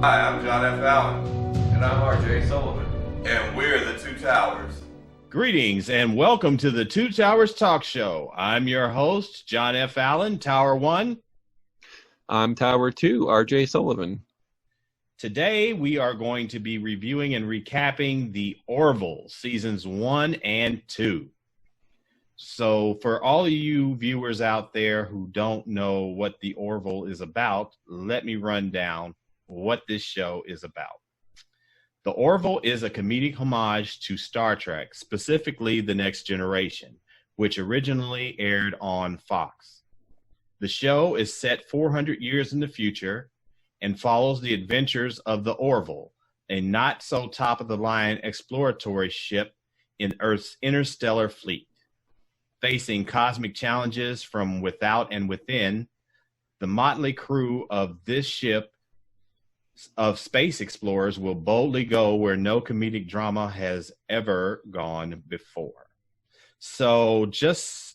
Hi, I'm John F. Allen. And I'm R.J. Sullivan. And we're the Two Towers. Greetings and welcome to the Two Towers Talk Show. I'm your host, John F. Allen, Tower 1. I'm Tower 2, R.J. Sullivan. Today we are going to be reviewing and recapping the Orville, Seasons 1 and 2. So for all of you viewers out there who don't know what the Orville is about, let me run down what this show is about. The Orville is a comedic homage to Star Trek, specifically The Next Generation, which originally aired on Fox. The show is set 400 years in the future and follows the adventures of the Orville, a not-so-top-of-the-line exploratory ship in Earth's interstellar fleet. Facing cosmic challenges from without and within, the motley crew of this ship of space explorers will boldly go where no comedic drama has ever gone before. So just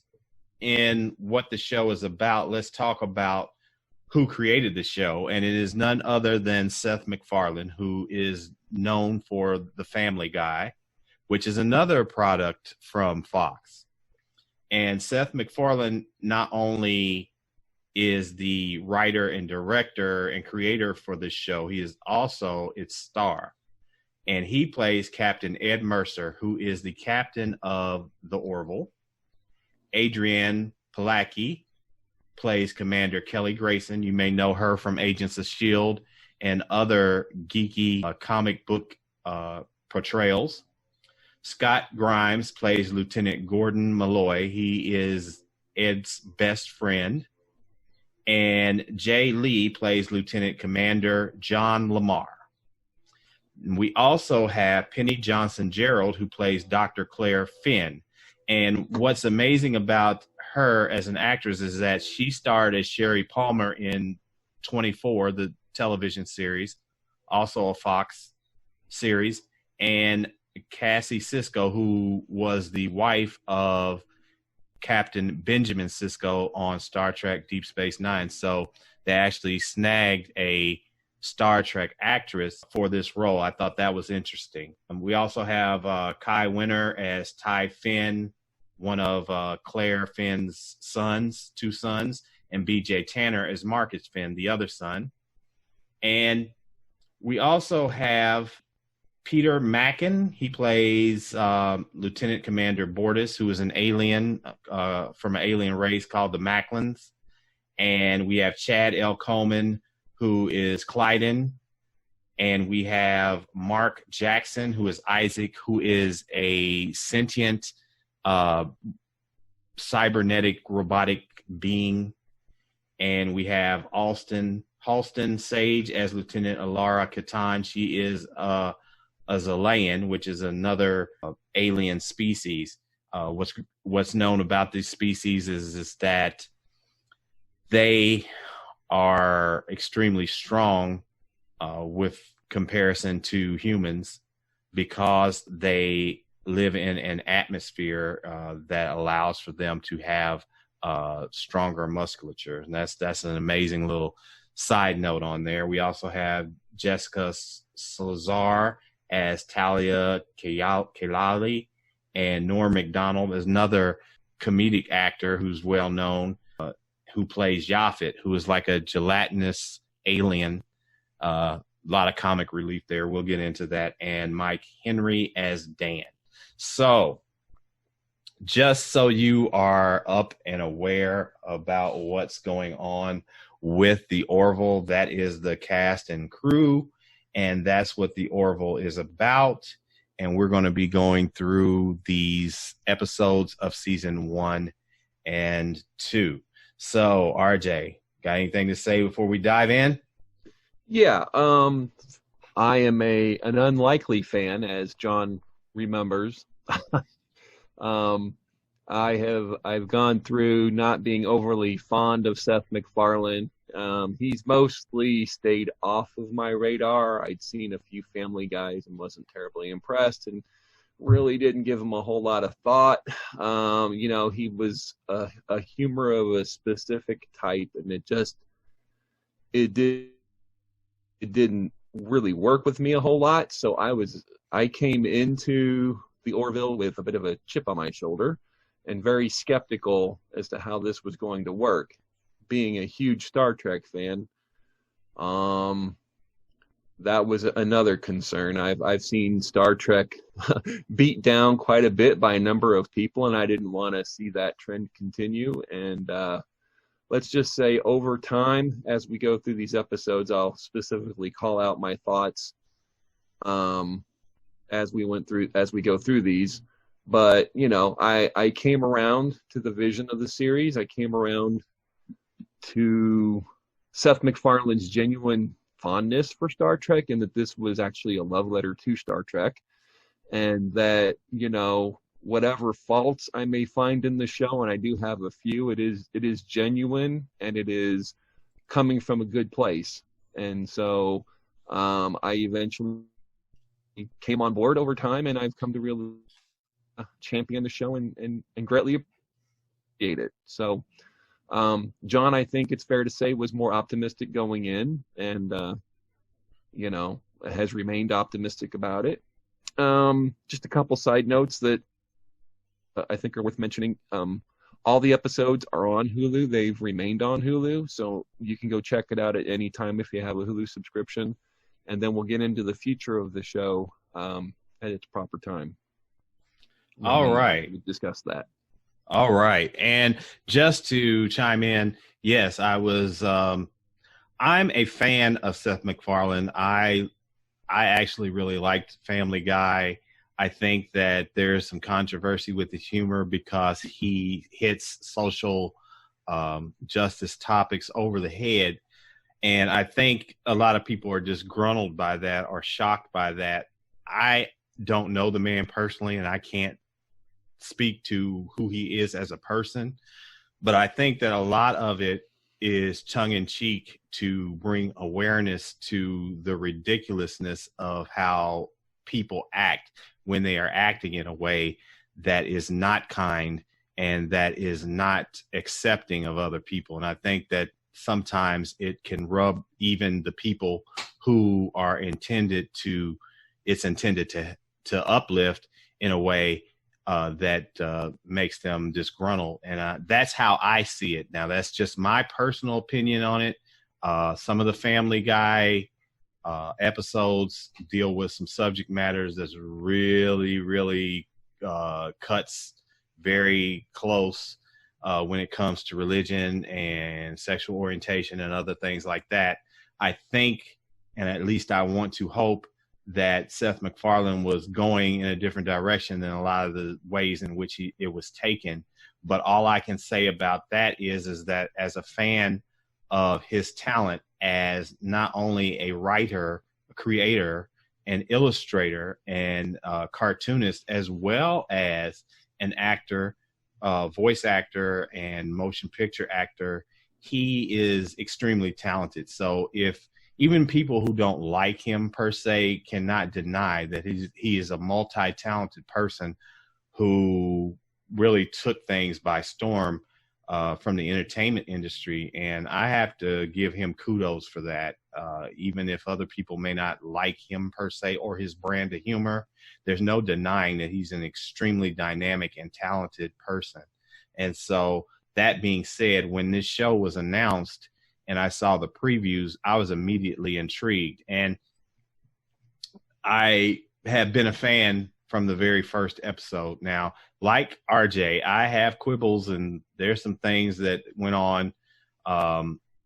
in what the show is about, let's talk about who created the show. And it is none other than Seth MacFarlane, who is known for The Family Guy, which is another product from Fox. And Seth MacFarlane not only is the writer and director and creator for this show, he is also its star. And he plays Captain Ed Mercer, who is the captain of the Orville. Adrienne Palacki plays Commander Kelly Grayson. You may know her from Agents of S.H.I.E.L.D. and other geeky comic book portrayals. Scott Grimes plays Lieutenant Gordon Malloy. He is Ed's best friend. And Jay Lee plays Lieutenant Commander John Lamar. We also have Penny Johnson-Gerald, who plays Dr. Claire Finn. And what's amazing about her as an actress is that she starred as Sherry Palmer in 24, the television series, also a Fox series, and Cassie Sisko, who was the wife of Captain Benjamin Sisko on Star Trek Deep Space Nine. So they actually snagged a Star Trek actress for this role. I thought that was interesting. We also have Kai Winner as Ty Finn, one of Claire Finn's sons, two sons, and B.J. Tanner as Marcus Finn, the other son. And we also have Peter Mackin. He plays Lieutenant Commander Bortus, who is an alien from an alien race called the Macklins. And we have Chad L. Coleman, who is Clyden. And we have Mark Jackson, who is Isaac, who is a sentient cybernetic robotic being. And we have Halston Sage as Lieutenant Alara Katan. She is a Zalayan, which is another alien species. What's known about these species is that they are extremely strong with comparison to humans because they live in an atmosphere that allows for them to have stronger musculature. And that's an amazing little side note on there. We also have Jessica Salazar as Talia Kelali, and Norm MacDonald as another comedic actor who's well known, who plays Yaphet, who is like a gelatinous alien. A lot of comic relief there. We'll get into that. And Mike Henry as Dan. So just so you are up and aware about what's going on with the Orville, that is the cast and crew. And that's what the Orville is about. And we're going to be going through these episodes of season 1 and 2. So, RJ, got anything to say before we dive in? Yeah, I am an unlikely fan, as John remembers. I've gone through not being overly fond of Seth MacFarlane. He's mostly stayed off of my radar. I'd seen a few Family Guys and wasn't terribly impressed, and really didn't give him a whole lot of thought. He was a humor of a specific type, and it didn't really work with me a whole lot. So I came into the Orville with a bit of a chip on my shoulder and very skeptical as to how this was going to work. Being a huge Star Trek fan, that was another concern. I've seen Star Trek beat down quite a bit by a number of people, and I didn't want to see that trend continue. And let's just say over time, as we go through these episodes, I'll specifically call out my thoughts as we go through these. But, you know, I came around to the vision of the series. I came around to Seth MacFarlane's genuine fondness for Star Trek, and that this was actually a love letter to Star Trek, and that, you know, whatever faults I may find in the show, and I do have a few, it is genuine, and it is coming from a good place. And so I eventually came on board over time, and I've come to really champion the show and greatly appreciate it. So John, I think it's fair to say, was more optimistic going in, and you know, has remained optimistic about it. Just a couple side notes that I think are worth mentioning. All the episodes are on Hulu. They've remained on Hulu, so you can go check it out at any time if you have a Hulu subscription. And then we'll get into the future of the show at its proper time. All right. We discuss that. All right. And just to chime in, yes, I'm a fan of Seth MacFarlane. I actually really liked Family Guy. I think that there's some controversy with his humor because he hits social justice topics over the head. And I think a lot of people are just gruntled by that or shocked by that. I don't know the man personally, and I can't speak to who he is as a person, but I think that a lot of it is tongue-in-cheek to bring awareness to the ridiculousness of how people act when they are acting in a way that is not kind and that is not accepting of other people. And I think that sometimes it can rub even the people who are intended to uplift in a way that makes them disgruntled. And that's how I see it. Now, that's just my personal opinion on it. Some of the Family Guy episodes deal with some subject matters that's really, really cuts very close when it comes to religion and sexual orientation and other things like that. I think, and at least I want to hope, that Seth MacFarlane was going in a different direction than a lot of the ways in which it was taken. But all I can say about that is that as a fan of his talent as not only a writer, a creator, an illustrator, and cartoonist, as well as an actor, voice actor, and motion picture actor, he is extremely talented. So if even people who don't like him per se cannot deny that he is a multi-talented person who really took things by storm from the entertainment industry. And I have to give him kudos for that. Even if other people may not like him per se or his brand of humor, there's no denying that he's an extremely dynamic and talented person. And so that being said, when this show was announced, and I saw the previews, I was immediately intrigued. And I have been a fan from the very first episode. Now, like RJ, I have quibbles, and there's some things that went on,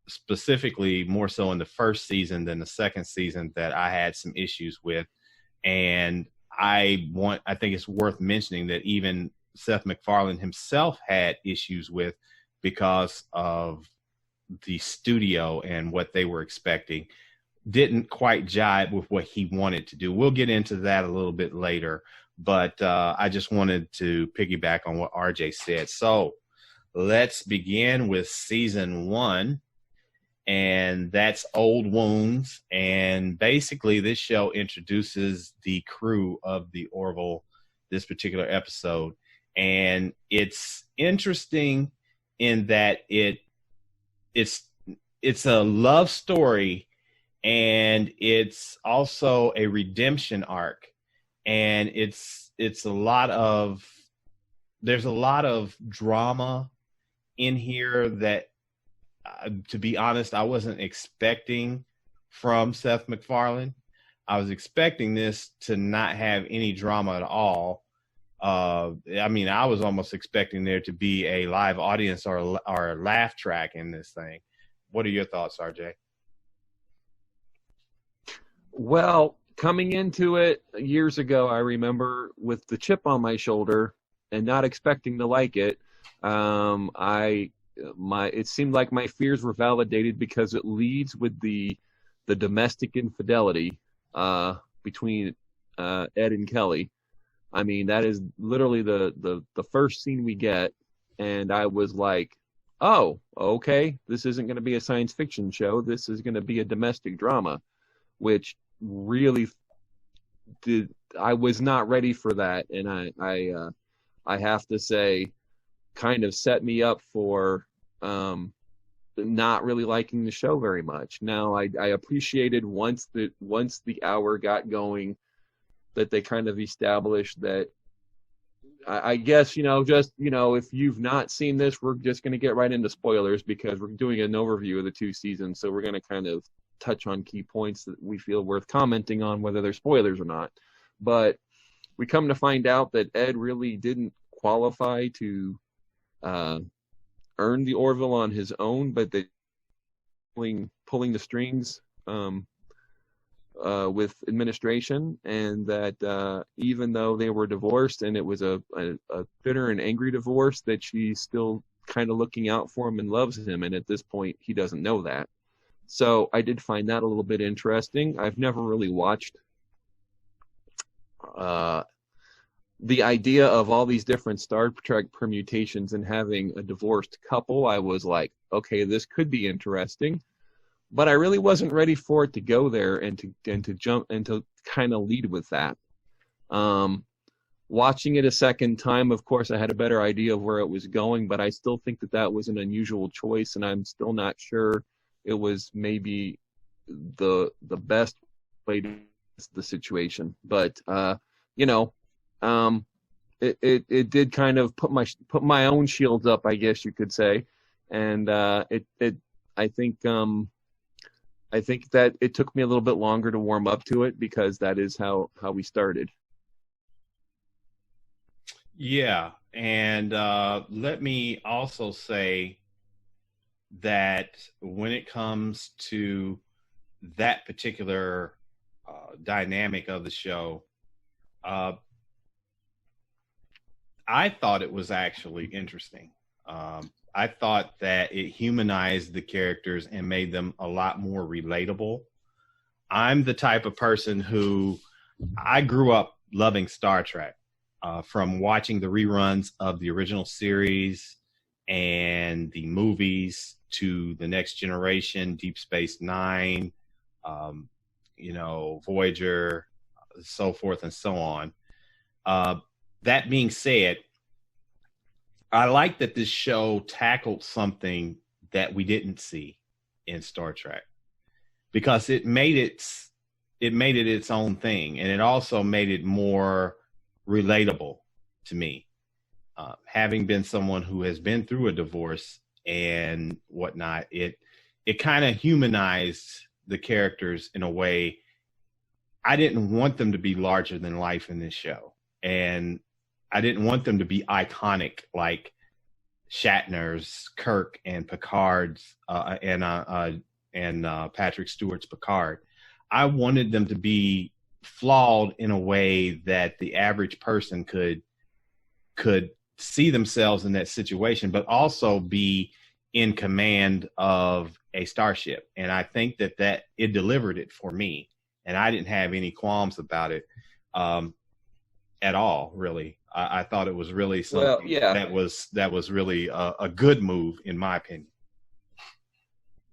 specifically more so in the first season than the second season, that I had some issues with. And I think it's worth mentioning that even Seth MacFarlane himself had issues with because of the studio and what they were expecting didn't quite jive with what he wanted to do. We'll get into that a little bit later, but I just wanted to piggyback on what RJ said. So let's begin with season 1, and that's Old Wounds. And basically this show introduces the crew of the Orville, this particular episode. And it's interesting in that it's a love story and it's also a redemption arc, and there's a lot of drama in here that, to be honest, I wasn't expecting from Seth MacFarlane. I was expecting this to not have any drama at all. I mean, I was almost expecting there to be a live audience or a laugh track in this thing. What are your thoughts, RJ? Well, coming into it years ago, I remember with the chip on my shoulder and not expecting to like it. It seemed like my fears were validated because it leads with the domestic infidelity between Ed and Kelly. I mean, that is literally the first scene we get, and I was like, oh, okay, this isn't going to be a science fiction show. This is going to be a domestic drama, which really I was not ready for that, and I have to say, kind of set me up for not really liking the show very much. Now, I appreciated once the hour got going, that they kind of established that, I guess, if you've not seen this, we're just going to get right into spoilers because we're doing an overview of the 2 seasons. So we're going to kind of touch on key points that we feel worth commenting on, whether they're spoilers or not. But we come to find out that Ed really didn't qualify to earn the Orville on his own, but that pulling the strings with administration, and that even though they were divorced and it was a bitter and angry divorce, that she's still kind of looking out for him and loves him, and at this point he doesn't know that. So I did find that a little bit interesting. I've never really watched the idea of all these different Star Trek permutations and having a divorced couple. I was like, okay, this could be interesting. But I really wasn't ready for it to go there and to jump and to kind of lead with that. Watching it a second time, of course, I had a better idea of where it was going, but I still think that was an unusual choice, and I'm still not sure it was maybe the best way to the situation. But it did kind of put my own shields up, I guess you could say, and I think that it took me a little bit longer to warm up to it because that is how we started. Yeah, and let me also say that when it comes to that particular dynamic of the show, I thought it was actually interesting. I thought that it humanized the characters and made them a lot more relatable. I'm the type of person who I grew up loving Star Trek, from watching the reruns of the original series and the movies to The Next Generation, Deep Space Nine, Voyager, so forth and so on. That being said, I like that this show tackled something that we didn't see in Star Trek, because it made it its own thing, and it also made it more relatable to me. Having been someone who has been through a divorce and whatnot, it kind of humanized the characters in a way. I didn't want them to be larger than life in this show, and I didn't want them to be iconic like Shatner's Kirk and Picard's and Patrick Stewart's Picard. I wanted them to be flawed in a way that the average person could see themselves in that situation, but also be in command of a starship. And I think that it delivered it for me, and I didn't have any qualms about it at all, really. I thought it was really something that was really a good move, in my opinion.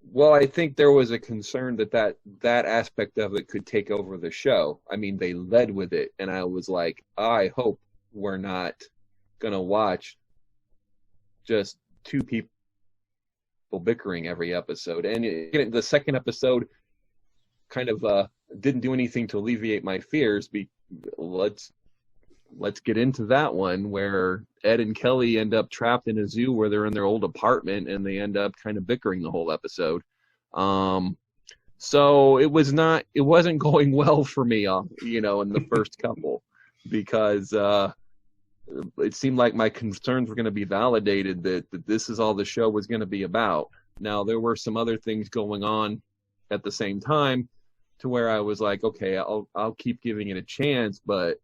Well, I think there was a concern that aspect of it could take over the show. I mean, they led with it, and I was like, I hope we're not going to watch just 2 people bickering every episode. And the second episode, kind of didn't do anything to alleviate my fears. Let's get into that one where Ed and Kelly end up trapped in a zoo where they're in their old apartment and they end up kind of bickering the whole episode. So it wasn't going well for me, in the first couple, because it seemed like my concerns were going to be validated that this is all the show was going to be about. Now, there were some other things going on at the same time to where I was like, okay, I'll keep giving it a chance. But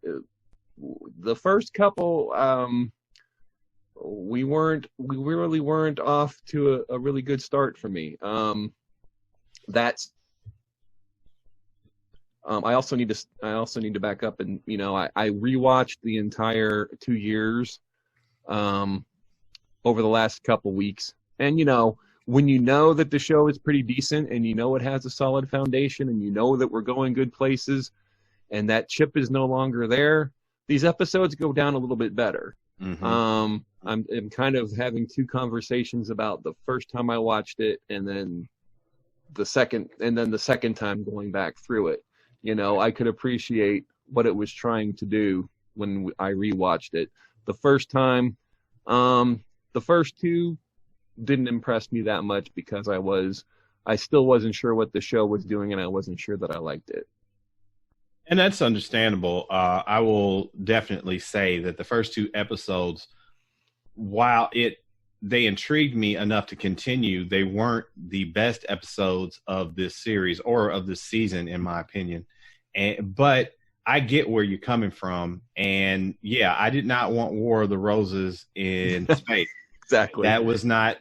the first couple, we really weren't off to a really good start for me. I also need to back up, and I rewatched the entire 2 years over the last couple weeks, and when you know that the show is pretty decent and it has a solid foundation and that we're going good places and that chip is no longer there, these episodes go down a little bit better. Mm-hmm. I'm kind of having two conversations about the first time I watched it and then the second time going back through it. I could appreciate what it was trying to do when I rewatched it. The first time, the first two didn't impress me that much because I still wasn't sure what the show was doing and I wasn't sure that I liked it. And that's understandable. I will definitely say that the first two episodes, while they intrigued me enough to continue, they weren't the best episodes of this series or of this season, in my opinion. But I get where you're coming from. And yeah, I did not want War of the Roses in space. Exactly. That was not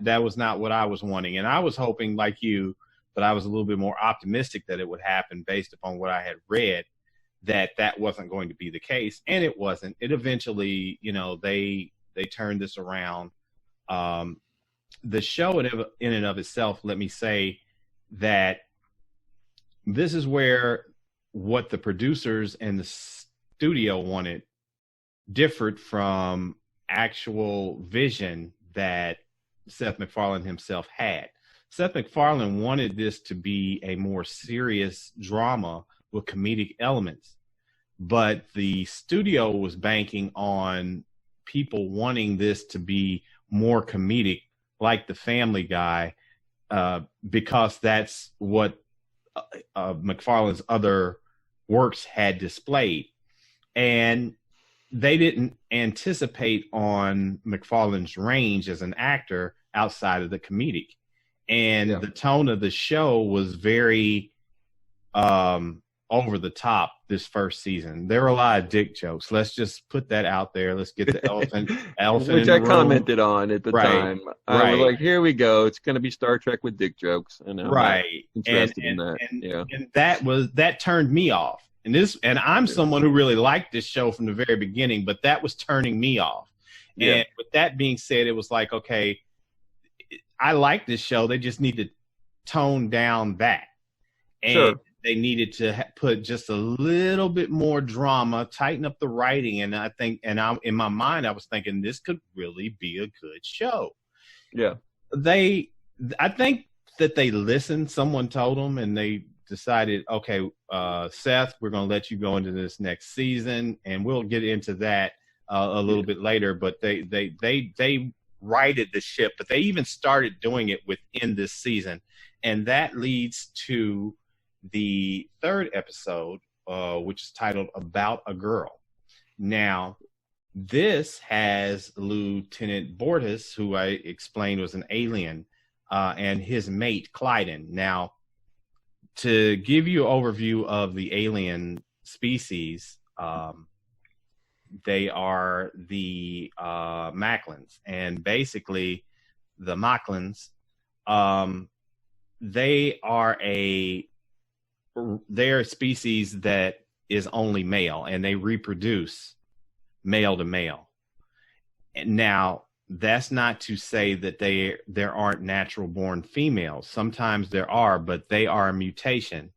what I was wanting. And I was hoping, like you, but I was a little bit more optimistic that it would happen based upon what I had read, that wasn't going to be the case. And it wasn't. It eventually, they turned this around. The show in and of itself, let me say that this is where what the producers and the studio wanted differed from actual vision that Seth MacFarlane himself had. Seth MacFarlane wanted this to be a more serious drama with comedic elements, but the studio was banking on people wanting this to be more comedic, like the Family Guy, because that's what MacFarlane's other works had displayed. And they didn't anticipate on MacFarlane's range as an actor outside of the comedic. And the tone of the show was very over the top this first season. There were a lot of dick jokes. Let's just put that out there. Let's get the elephant which in I the room. Commented on at the time. I was Right. like, here we go. It's going to be Star Trek with dick jokes. And I'm Right. interested in that. And that turned me off. And I'm someone who really liked this show from the very beginning, but that was turning me off. Yeah. And with that being said, it was like, okay, I like this show. They just need to tone down that. And they needed to put just a little bit more drama, tighten up the writing. And I think, in my mind, I was thinking this could really be a good show. Yeah. I think that they listened. Someone told them, and they decided, okay, Seth, we're going to let you go into this next season, and we'll get into that a little bit later. But they righted the ship, but they even started doing it within this season, and that leads to the third episode, which is titled About a Girl. Now, this has Lieutenant Bortus, who I explained was an alien, and his mate, Clyden. Now, to give you an overview of the alien species, they are the Macklins. And basically, the Macklins, they're a species that is only male, and they reproduce male to male. And now, that's not to say that there aren't natural born females. Sometimes there are, but they are a mutation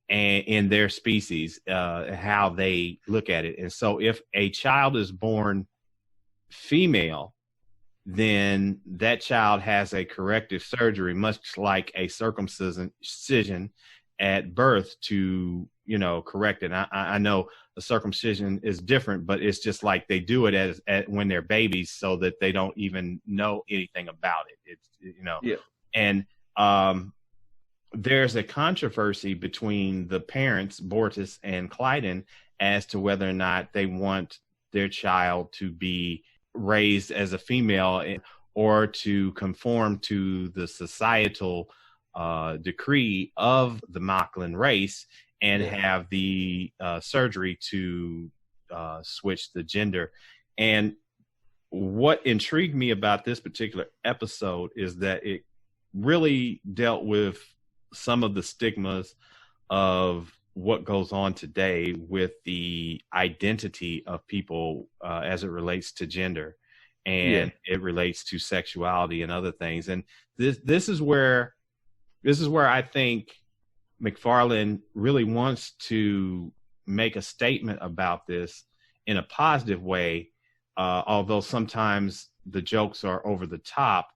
in their species, how they look at it. And so if a child is born female, then that child has a corrective surgery, much like a circumcision, at birth to, correct it. I know the circumcision is different, but it's just like they do it as when they're babies so that they don't even know anything about it. Yeah. And there's a controversy between the parents, Bortus and Clyden, as to whether or not they want their child to be raised as a female or to conform to the societal decree of the Moclan race and have the surgery to switch the gender. And what intrigued me about this particular episode is that it really dealt with some of the stigmas of what goes on today with the identity of people as it relates to gender, and it relates to sexuality and other things. And this is where I think MacFarlane really wants to make a statement about this in a positive way, although sometimes the jokes are over the top.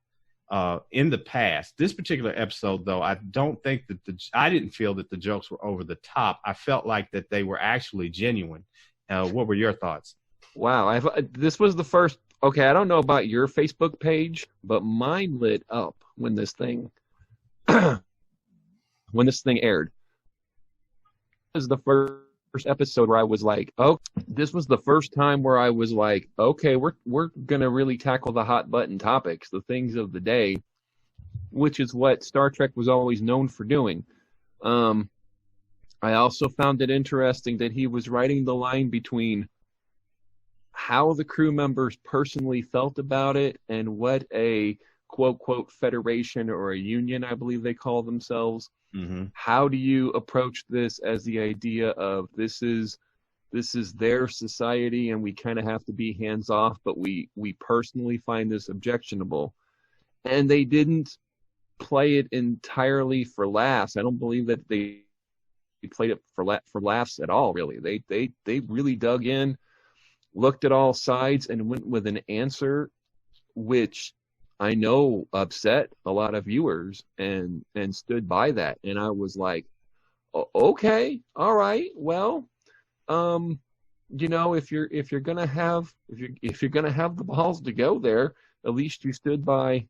In the past, this particular episode, though, I don't think that I didn't feel that the jokes were over the top. I felt like that they were actually genuine. What were your thoughts? Wow, this was the first. Okay, I don't know about your Facebook page, but mine lit up when this thing aired. This is the first episode where I was like, oh, this was the first time where I was like, okay, we're gonna really tackle the hot button topics, the things of the day, which is what Star Trek was always known for doing. I also found it interesting that he was writing the line between how the crew members personally felt about it and what a quote quote federation or a union, I believe they call themselves. Mm-hmm. How do you approach this as the idea of this is their society and we kind of have to be hands off, but we personally find this objectionable. And they didn't play it entirely for laughs. I don't believe that they played it for laughs at all, really. They really dug in, looked at all sides, and went with an answer which I know upset a lot of viewers and stood by that. And I was like, okay, all right, well, if you're gonna have the balls to go there, at least you stood by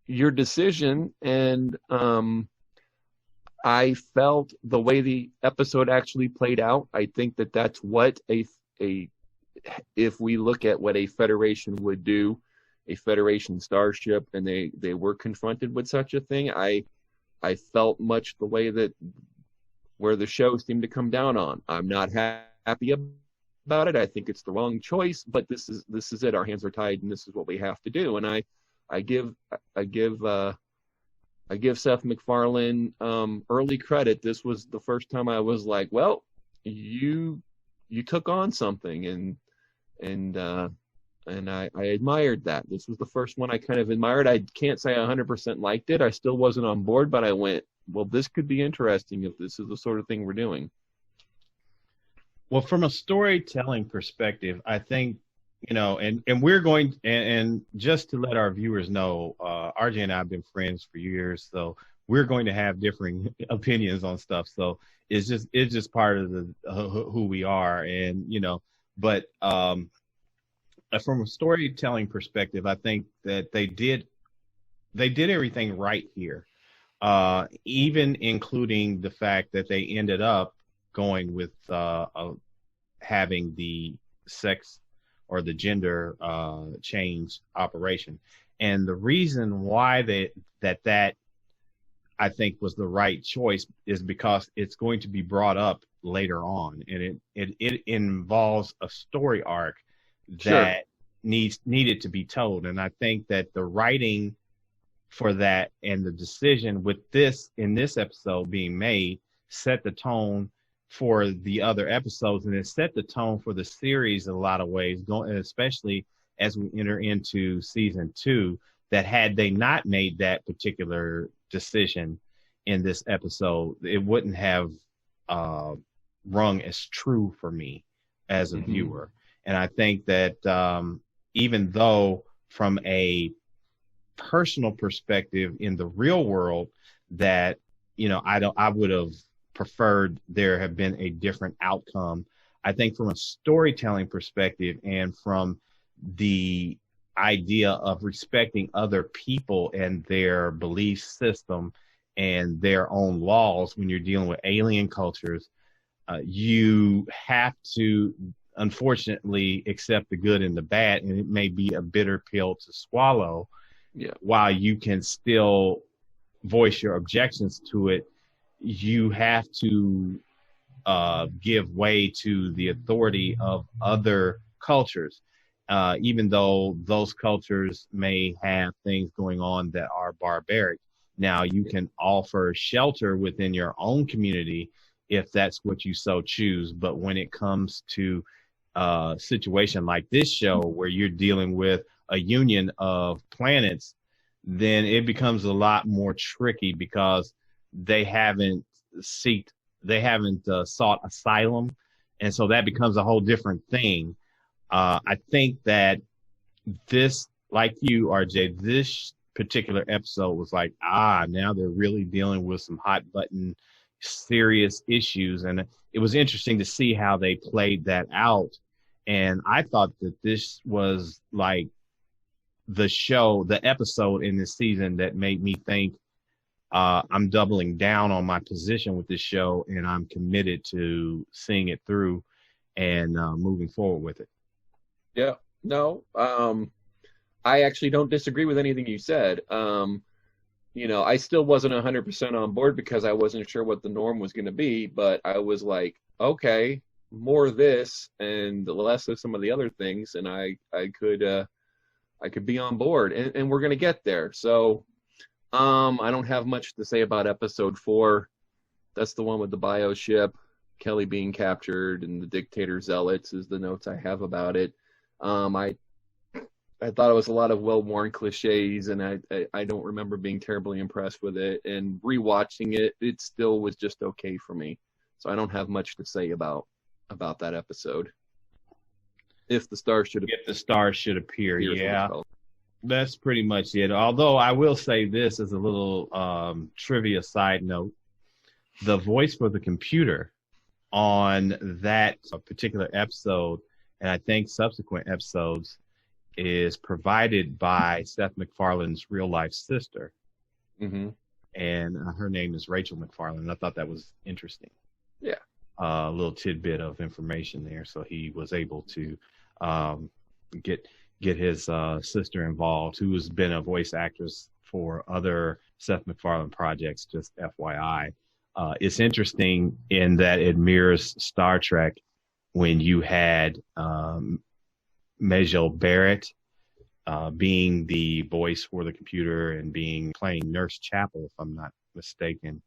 your decision. And I felt the way the episode actually played out, I think that that's what if we look at what a federation would do, a Federation starship, and they were confronted with such a thing, I felt much the way that where the show seemed to come down on. I'm not happy about it. I think it's the wrong choice, but this is it. Our hands are tied, and this is what we have to do. And I give Seth MacFarlane early credit. This was the first time I was like, well, you took on something, and I admired that. This was the first one I kind of admired. I can't say I 100% liked it. I still wasn't on board, but I went, well, this could be interesting if this is the sort of thing we're doing. Well, from a storytelling perspective, I think, and we're going, and just to let our viewers know, RJ and I have been friends for years, so we're going to have differing opinions on stuff. So it's just part of who we are, and but from a storytelling perspective, I think that they did everything right here, even including the fact that they ended up going with having the sex or the gender change operation. And the reason why that I think was the right choice is because it's going to be brought up later on, and it involves a story arc that needed to be told. And I think that the writing for that and the decision with this in this episode being made set the tone for the other episodes, and it set the tone for the series in a lot of ways, especially as we enter into season 2, that had they not made that particular decision in this episode, it wouldn't have rung as true for me as a viewer. And I think that even though from a personal perspective in the real world that, I would have preferred there have been a different outcome. I think from a storytelling perspective and from the idea of respecting other people and their belief system and their own laws when you're dealing with alien cultures, you have to unfortunately accept the good and the bad, and it may be a bitter pill to swallow. Yeah. While you can still voice your objections to it, you have to give way to the authority of other cultures, even though those cultures may have things going on that are barbaric. Now, you can offer shelter within your own community if that's what you so choose. But when it comes to a situation like this show, where you're dealing with a union of planets, then it becomes a lot more tricky because they haven't sought asylum. And so that becomes a whole different thing. I think that this, like you, RJ, this particular episode was like, now they're really dealing with some hot button, serious issues. And it was interesting to see how they played that out. And I thought that this was like the episode in this season that made me think I'm doubling down on my position with this show, and I'm committed to seeing it through and moving forward with it. Yeah, no, I actually don't disagree with anything you said. I still wasn't 100% on board because I wasn't sure what the norm was going to be, but I was like, okay, more of this and less of some of the other things, and I could be on board, and we're going to get there. So I don't have much to say about episode 4. That's the one with the bio ship, Kelly being captured, and the dictator zealots is the notes I have about it. I thought it was a lot of well-worn cliches, and I don't remember being terribly impressed with it. And rewatching it, it still was just okay for me. So I don't have much to say about that episode. If the stars should appear, yeah. That's pretty much it. Although I will say this as a little trivia side note, the voice for the computer on that particular episode, and I think subsequent episodes, is provided by Seth MacFarlane's real life sister. Mm-hmm. And her name is Rachel MacFarlane. I thought that was interesting. Yeah. A little tidbit of information there. So he was able to get his sister involved, who has been a voice actress for other Seth MacFarlane projects, just FYI. It's interesting in that it mirrors Star Trek when you had Majel Barrett being the voice for the computer and playing Nurse Chapel, if I'm not mistaken.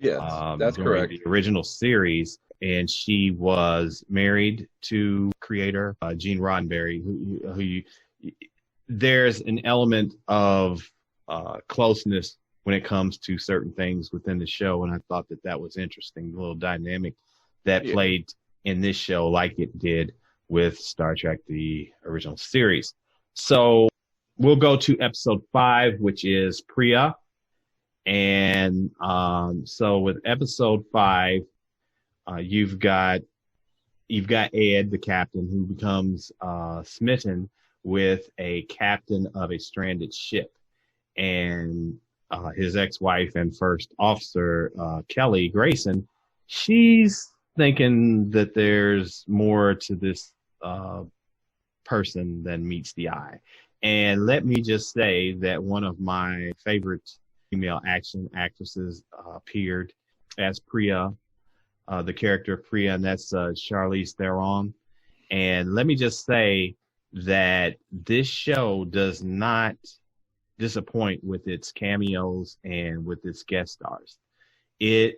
Yes, that's correct. The original series, and she was married to creator Gene Roddenberry, who there's an element of closeness when it comes to certain things within the show, and I thought that was interesting, the little dynamic that played in this show like it did with Star Trek, the original series. So we'll go to episode 5, which is Priya. And so with episode 5, you've got Ed, the captain, who becomes smitten with a captain of a stranded ship. And his ex-wife and first officer, Kelly Grayson, she's thinking that there's more to this person than meets the eye. And let me just say that one of my favorite female action actresses appeared as Priya, the character Priya, and that's Charlize Theron. And let me just say that this show does not disappoint with its cameos and with its guest stars. It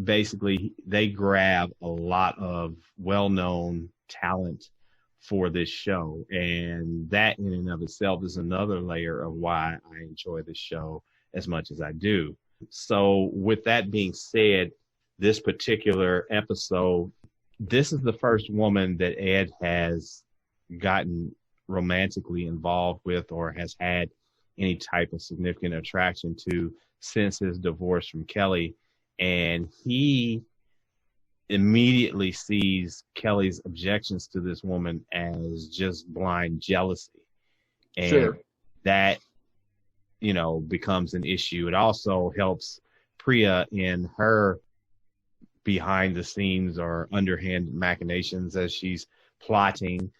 basically, they grab a lot of well-known talent for this show, and that in and of itself is another layer of why I enjoy this show as much as I do. So with that being said, this particular episode, this is the first woman that Ed has gotten romantically involved with or has had any type of significant attraction to since his divorce from Kelly. and he immediately sees Kelly's objections to this woman as just blind jealousy. And Sure. that, becomes an issue. It also helps Priya in her behind the scenes or underhand machinations as she's plotting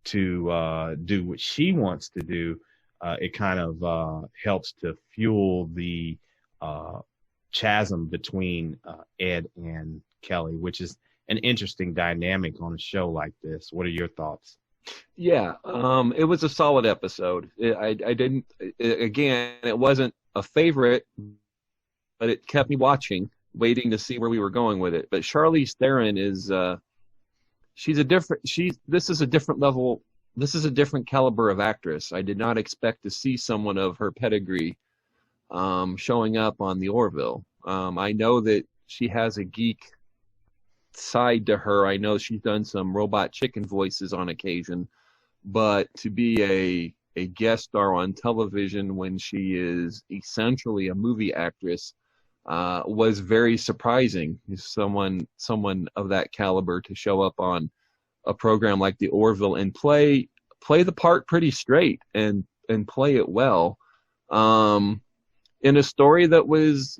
to do what she wants to do. It kind of helps to fuel the chasm between Ed and Kelly, which is an interesting dynamic on a show like this. What are your thoughts? Yeah, it was a solid episode. It wasn't a favorite, but it kept me watching, waiting to see where we were going with it. But Charlize Theron is, this is a different level. This is a different caliber of actress. I did not expect to see someone of her pedigree showing up on the Orville. I know that she has a geek side to her. I know she's done some robot chicken voices on occasion, but to be a guest star on television when she is essentially a movie actress was very surprising. Someone of that caliber to show up on a program like the Orville and play the part pretty straight and play it well, in a story that was,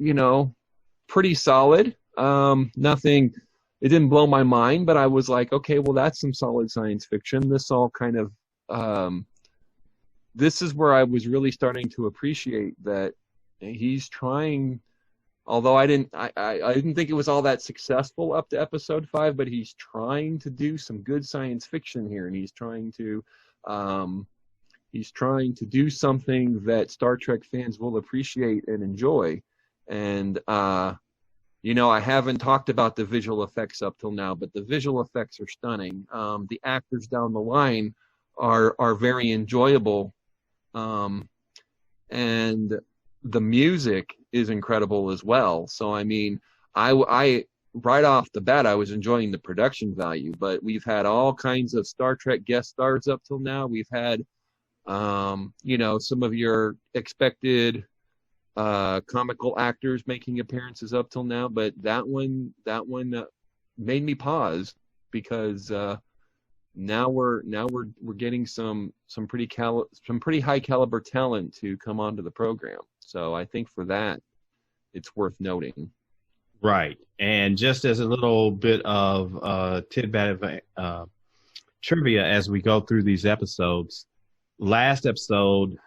pretty solid. Nothing, it didn't blow my mind, but I was like, okay, well, that's some solid science fiction. This all kind of, this is where I was really starting to appreciate that he's trying, although I didn't think it was all that successful up to episode 5, but he's trying to do some good science fiction here, and he's trying to do something that Star Trek fans will appreciate and enjoy. And I haven't talked about the visual effects up till now, but the visual effects are stunning. The actors down the line are very enjoyable, and the music is incredible as well. So I mean, I right off the bat, I was enjoying the production value. But we've had all kinds of Star Trek guest stars up till now. We've had some of your expected comical actors making appearances up till now, but that one made me pause, because now we're getting some pretty high caliber talent to come onto the program. So I think for that, it's worth noting. Right. And just as a little bit of tidbit of trivia as we go through these episodes, last episode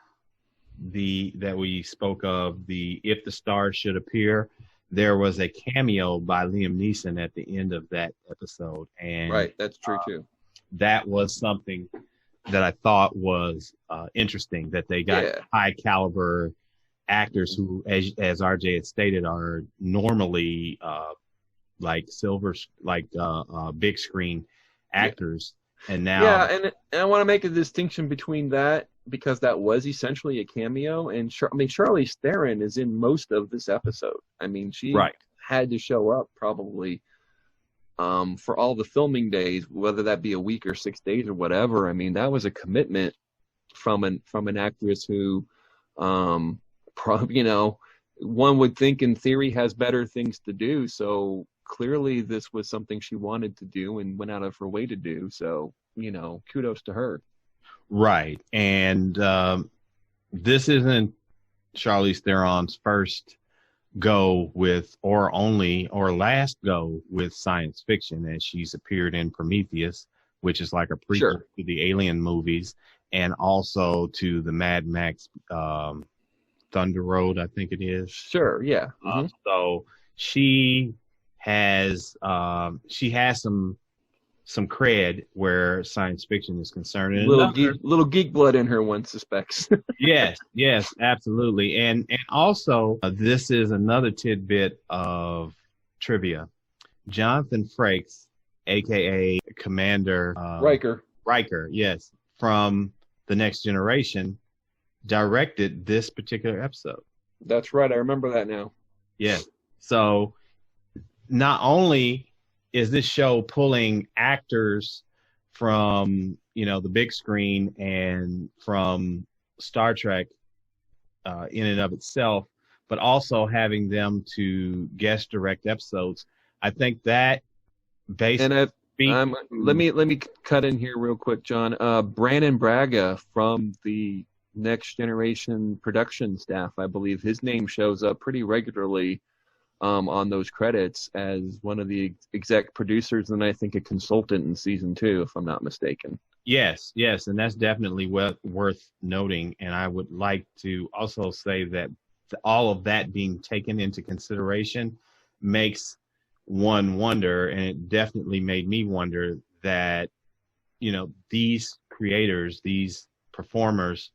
that we spoke of, the If the Stars Should Appear, there was a cameo by Liam Neeson at the end of that episode. And right, that's true too. That was something that I thought was interesting, that they got high caliber actors who, as RJ had stated, are normally big screen actors. And now, and I want to make a distinction between that, because that was essentially a cameo. And Charlize Theron is in most of this episode. I mean, she had to show up probably for all the filming days, whether that be a week or 6 days or whatever. I mean, that was a commitment from an actress who, one would think in theory has better things to do. So clearly this was something she wanted to do and went out of her way to do. So, kudos to her. Right. And this isn't Charlize Theron's first go with, or last go with science fiction, as she's appeared in Prometheus, which is like a prequel to the Alien movies, and also to the Mad Max Thunder Road, I think it is. Sure, yeah. So she has some cred where science fiction is concerned. And little geek blood in her, one suspects. Yes, absolutely. And also, this is another tidbit of trivia. Jonathan Frakes, a.k.a. Commander Riker, yes, from The Next Generation, directed this particular episode. That's right. I remember that now. Yes. So not only is this show pulling actors from, the big screen and from Star Trek in and of itself, but also having them to guest direct episodes. I think that basically let me cut in here real quick, John. Brandon Braga from the Next Generation production staff, I believe his name shows up pretty regularly on those credits as one of the exec producers, and I think a consultant in season 2, if I'm not mistaken. Yes, and that's definitely worth noting. And I would like to also say that all of that being taken into consideration makes one wonder, and it definitely made me wonder that, you know, these creators, these performers,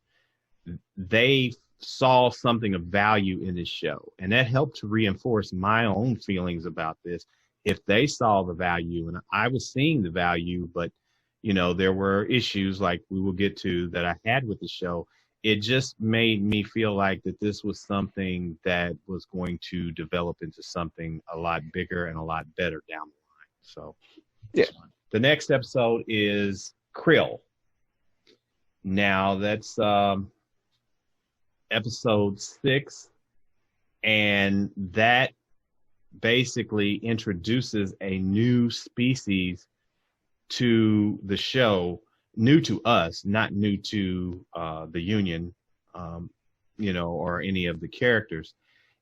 they saw something of value in this show, and that helped to reinforce my own feelings about this. If they saw the value, and I was seeing the value, but you know, there were issues like we will get to that I had with the show. It just made me feel like that this was something that was going to develop into something a lot bigger and a lot better down the line. So, yeah. The next episode is Krill. Now that's episode 6, and that basically introduces a new species to the show, new to us, not new to the Union, you know, or any of the characters.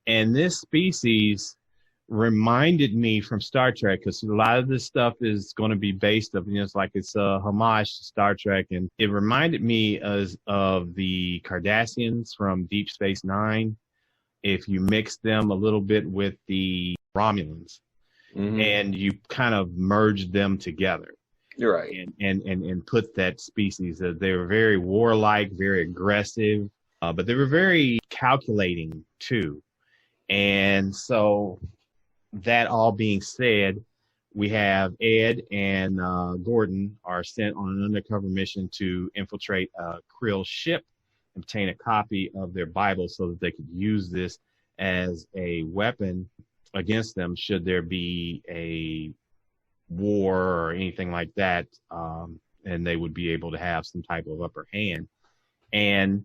And this species reminded me from Star Trek, because a lot of this stuff is going to be based of, you know, it's like it's a homage to Star Trek, and it reminded me of the Cardassians from Deep Space Nine. If you mix them a little bit with the Romulans, and you kind of merge them together. You're right. And put that species. They were very warlike, very aggressive, but they were very calculating too. And so that all being said, we have Ed and Gordon are sent on an undercover mission to infiltrate a Krill ship, obtain a copy of their Bible so that they could use this as a weapon against them should there be a war or anything like that, and they would be able to have some type of upper hand. And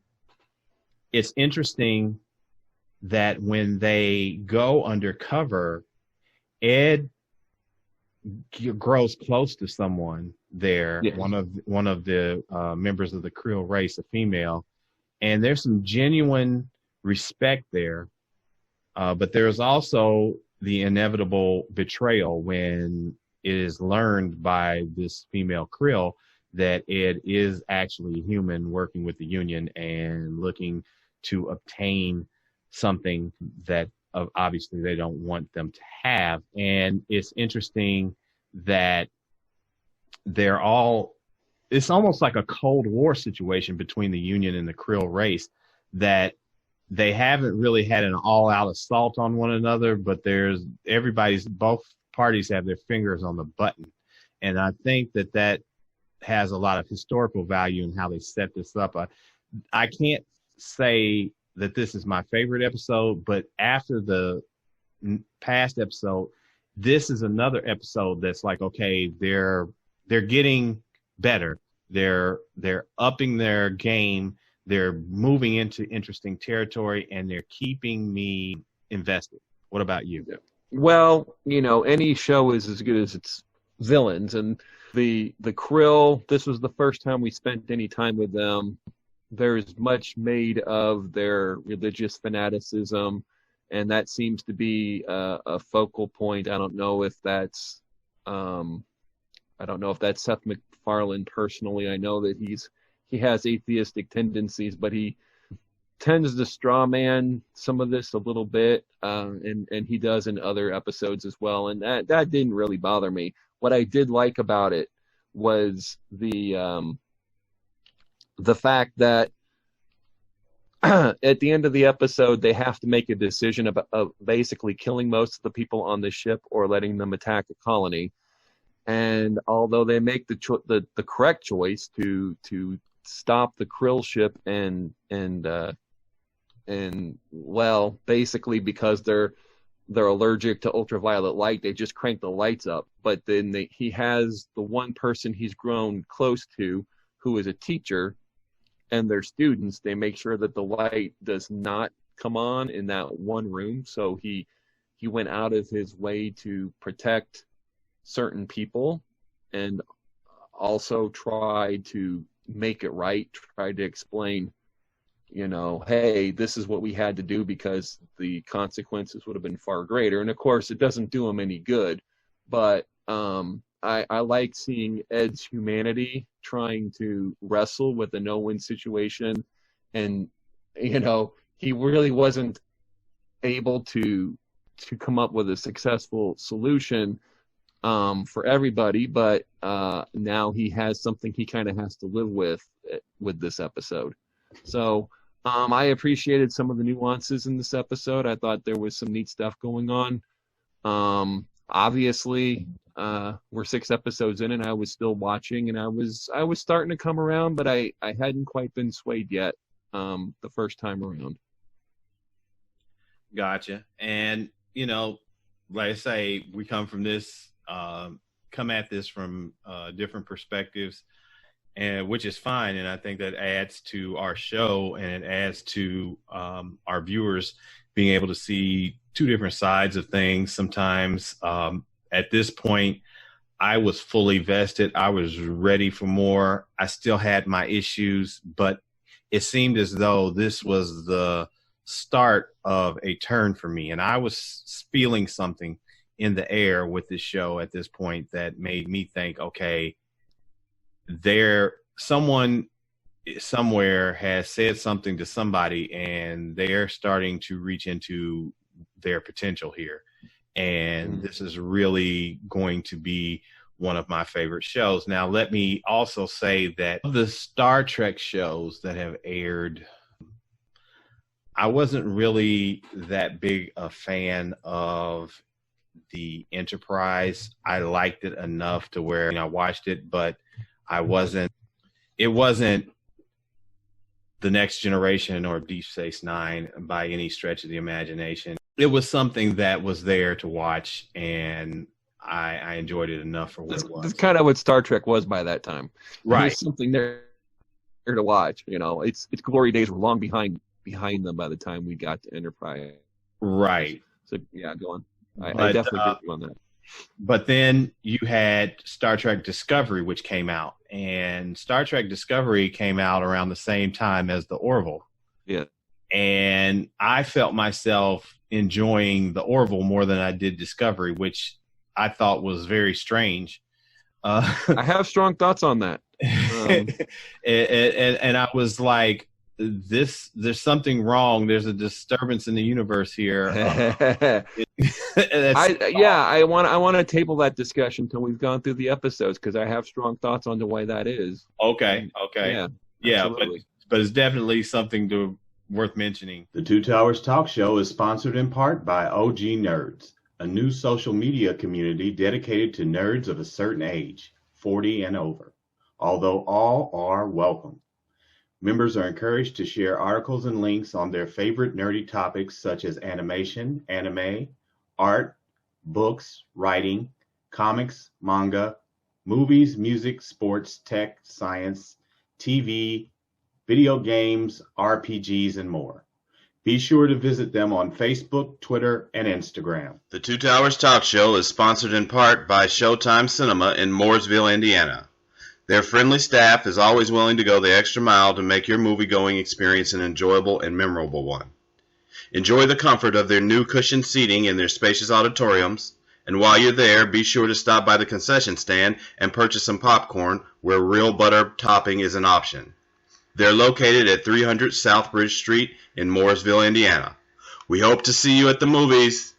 it's interesting that when they go undercover, Ed grows close to someone there, yes. one of the members of the Krill race, a female, and there's some genuine respect there, but there's also the inevitable betrayal when it is learned by this female Krill that Ed is actually human working with the Union and looking to obtain something that obviously they don't want them to have. And it's interesting that it's almost like a Cold War situation between the Union and the Krill race, that they haven't really had an all-out assault on one another, but both parties have their fingers on the button. And I think that has a lot of historical value in how they set this up. I can't say that this is my favorite episode, but after the past episode, this is another episode that's like, okay, they're getting better. They're upping their game. They're moving into interesting territory, and they're keeping me invested. What about you? Yeah. Well, you know, any show is as good as its villains, and the Krill, this was the first time we spent any time with them. There's much made of their religious fanaticism, and that seems to be a focal point. I don't know if that's Seth MacFarlane personally. I know that he has atheistic tendencies, but he tends to straw man some of this a little bit, and he does in other episodes as well, and that didn't really bother me. What I did like about it was the fact that at the end of the episode they have to make a decision about basically killing most of the people on the ship or letting them attack a colony. And although they make the correct choice to stop the Krill ship and well, basically because they're allergic to ultraviolet light, they just crank the lights up. But then he has the one person he's grown close to who is a teacher, and their students, they make sure that the light does not come on in that one room. So he went out of his way to protect certain people and also tried to make it right, tried to explain, hey, this is what we had to do because the consequences would have been far greater. And of course, it doesn't do him any good. But I like seeing Ed's humanity trying to wrestle with a no-win situation. And, he really wasn't able to come up with a successful solution for everybody. But now he has something he kind of has to live with this episode. So I appreciated some of the nuances in this episode. I thought there was some neat stuff going on. Obviously, we're 6 episodes in, and I was still watching, and I was starting to come around, but I hadn't quite been swayed yet the first time around. Gotcha. And like I say, we come at this from different perspectives, and which is fine. And I think that adds to our show, and it adds to our viewers being able to see 2 different sides of things. Sometimes at this point, I was fully vested. I was ready for more. I still had my issues, but it seemed as though this was the start of a turn for me. And I was feeling something in the air with this show at this point that made me think, okay, someone somewhere has said something to somebody, and they're starting to reach into their potential here. And this is really going to be one of my favorite shows. Now, let me also say that the Star Trek shows that have aired, I wasn't really that big a fan of the Enterprise. I liked it enough to where I watched it, but it wasn't the Next Generation or Deep Space Nine by any stretch of the imagination. It was something that was there to watch, and I enjoyed it enough for what it was. That's kind of what Star Trek was by that time. Right. There's something there to watch. Its glory days were long behind them by the time we got to Enterprise. Right. So yeah, go on. I definitely agree with you on that. But then you had Star Trek Discovery, which came out. And Star Trek Discovery came out around the same time as the Orville. Yeah. And I felt myself enjoying the Orville more than I did Discovery, which I thought was very strange. I have strong thoughts on that. And I was like, there's something wrong. There's a disturbance in the universe here. I want to table that discussion until we've gone through the episodes, because I have strong thoughts on why that is. Okay. Yeah, but it's definitely something worth mentioning. The Two Towers Talk Show is sponsored in part by OG Nerds, a new social media community dedicated to nerds of a certain age, 40 and over, although all are welcome. Members are encouraged to share articles and links on their favorite nerdy topics such as animation, anime, art, books, writing, comics, manga, movies, music, sports, tech, science, TV, video games, RPGs, and more. Be sure to visit them on Facebook, Twitter, and Instagram. The Two Towers Talk Show is sponsored in part by Showtime Cinema in Mooresville, Indiana. Their friendly staff is always willing to go the extra mile to make your movie-going experience an enjoyable and memorable one. Enjoy the comfort of their new cushioned seating in their spacious auditoriums, and while you're there, be sure to stop by the concession stand and purchase some popcorn where real butter topping is an option. They're located at 300 South Bridge Street in Mooresville, Indiana. We hope to see you at the movies.